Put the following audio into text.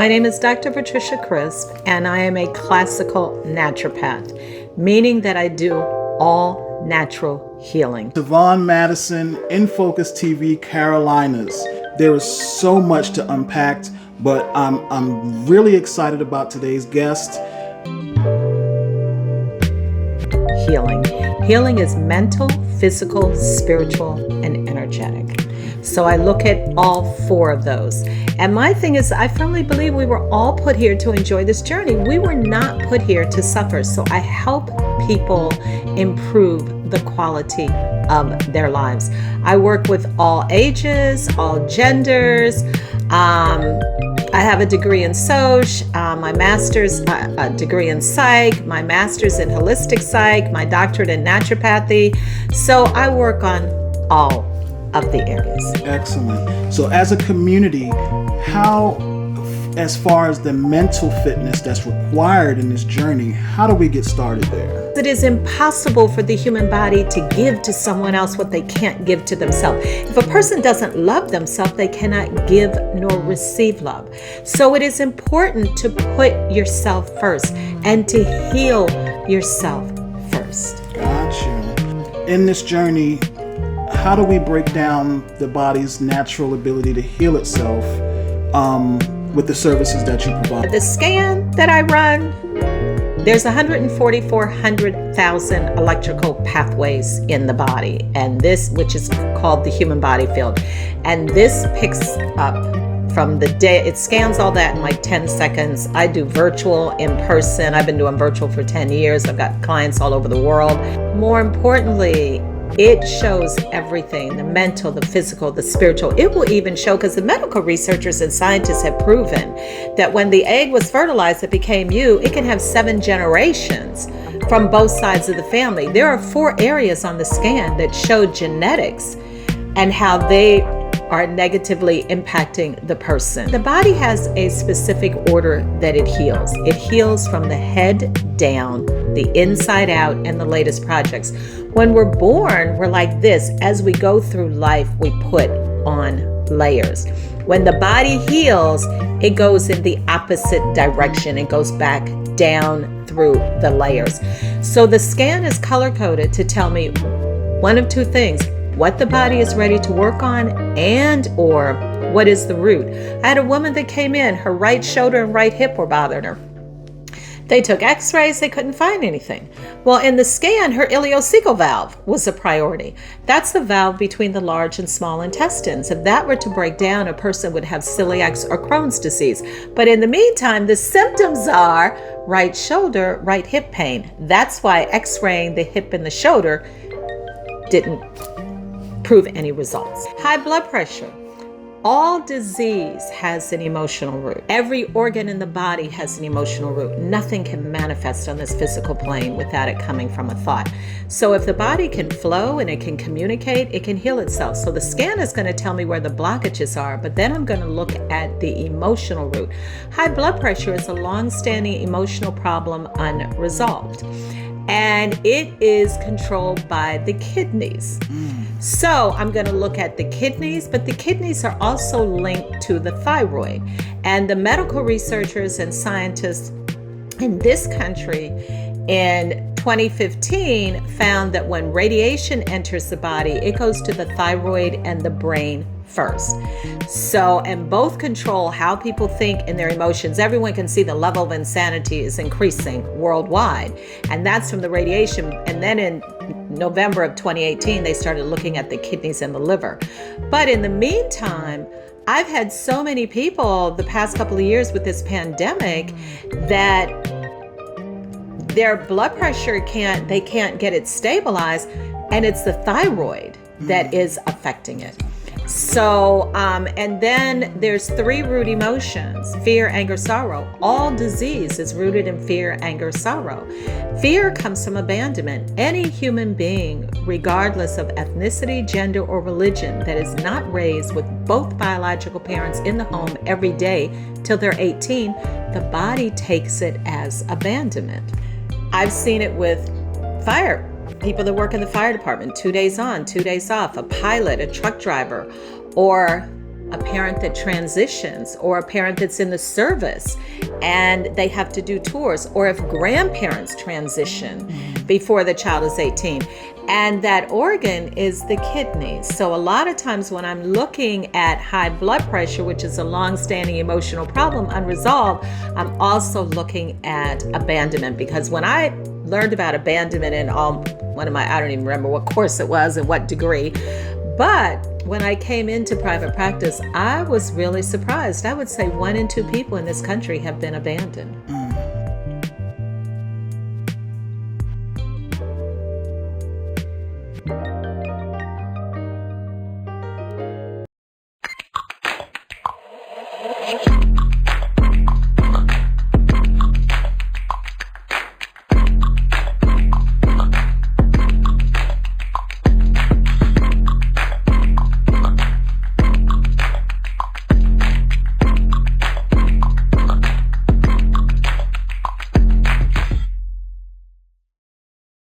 My name is Dr. Patricia Crisp, and I am a classical naturopath, meaning that I do all natural healing. Yvonne Madison, In Focus TV, Carolinas. There is so much to unpack, but I'm really excited about today's guest. Healing. Healing is mental, physical, spiritual, and energetic. So I look at all four of those. And my thing is, I firmly believe we were all put here to enjoy this journey. We were not put here to suffer. So I help people improve the quality of their lives. I work with all ages, all genders. I have a degree in Soc, my master's degree in Psych, my master's in Holistic Psych, my doctorate in Naturopathy. So I work on all of the areas. Excellent. So as a community, how, as far as the mental fitness that's required in this journey, how do we get started there? It is impossible for the human body to give to someone else what they can't give to themselves. If a person doesn't love themselves, they cannot give nor receive love. So it is important to put yourself first and to heal yourself first. Gotcha. In this journey, how do we break down the body's natural ability to heal itself with the services that you provide? The scan that I run, there's 144,000 electrical pathways in the body, and this, which is called the human body field, and this picks up from the day, it scans all that in like 10 seconds. I do virtual, in person. I've been doing virtual for 10 years. I've got clients all over the world. More importantly, it shows everything, the mental, the physical, the spiritual. It will even show, because the medical researchers and scientists have proven that when the egg was fertilized, it became you, it can have 7 generations from both sides of the family. There are 4 areas on the scan that show genetics and how they are negatively impacting the person. The body has a specific order that it heals. It heals from the head down, the inside out, and the latest projects. When we're born, we're like this. As we go through life, we put on layers. When the body heals, it goes in the opposite direction. It goes back down through the layers. So the scan is color-coded to tell me one of 2 things: what the body is ready to work on, and or what is the root. I had a woman that came in, her right shoulder and right hip were bothering her. They took x-rays, they couldn't find anything. Well, in the scan, her ileocecal valve was a priority. That's the valve between the large and small intestines. If that were to break down, a person would have celiac or Crohn's disease. But in the meantime, the symptoms are right shoulder, right hip pain. That's why x-raying the hip and the shoulder didn't prove any results. High blood pressure. All disease has an emotional root. Every organ in the body has an emotional root. Nothing can manifest on this physical plane without it coming from a thought. So if the body can flow and it can communicate, it can heal itself. So the scan is going to tell me where the blockages are, but then I'm going to look at the emotional root. High blood pressure is a long-standing emotional problem unresolved, and it is controlled by the kidneys. So I'm going to look at the kidneys, but the kidneys are also linked to the thyroid. And the medical researchers and scientists in this country in 2015 found that when radiation enters the body, it goes to the thyroid and the brain first. So, and both control how people think and their emotions. Everyone can see the level of insanity is increasing worldwide, and that's from the radiation. And then in November of 2018, they started looking at the kidneys and the liver. But in the meantime, I've had so many people the past couple of years with this pandemic that their blood pressure can't get it stabilized, and it's the thyroid that is affecting it. So, and then there's 3 root emotions: fear, anger, sorrow. All disease is rooted in fear, anger, sorrow. Fear comes from abandonment. Any human being, regardless of ethnicity, gender, or religion, that is not raised with both biological parents in the home every day till they're 18, the body takes it as abandonment. I've seen it with fire. People that work in the fire department, 2 days on, 2 days off, a pilot, a truck driver, or a parent that transitions, or a parent that's in the service and they have to do tours, or if grandparents transition before the child is 18. And that organ is the kidney. So a lot of times when I'm looking at high blood pressure, which is a long-standing emotional problem unresolved, I'm also looking at abandonment, because when I learned about abandonment in I don't even remember what course it was and what degree, but when I came into private practice, I was really surprised. I would say 1 in 2 people in this country have been abandoned.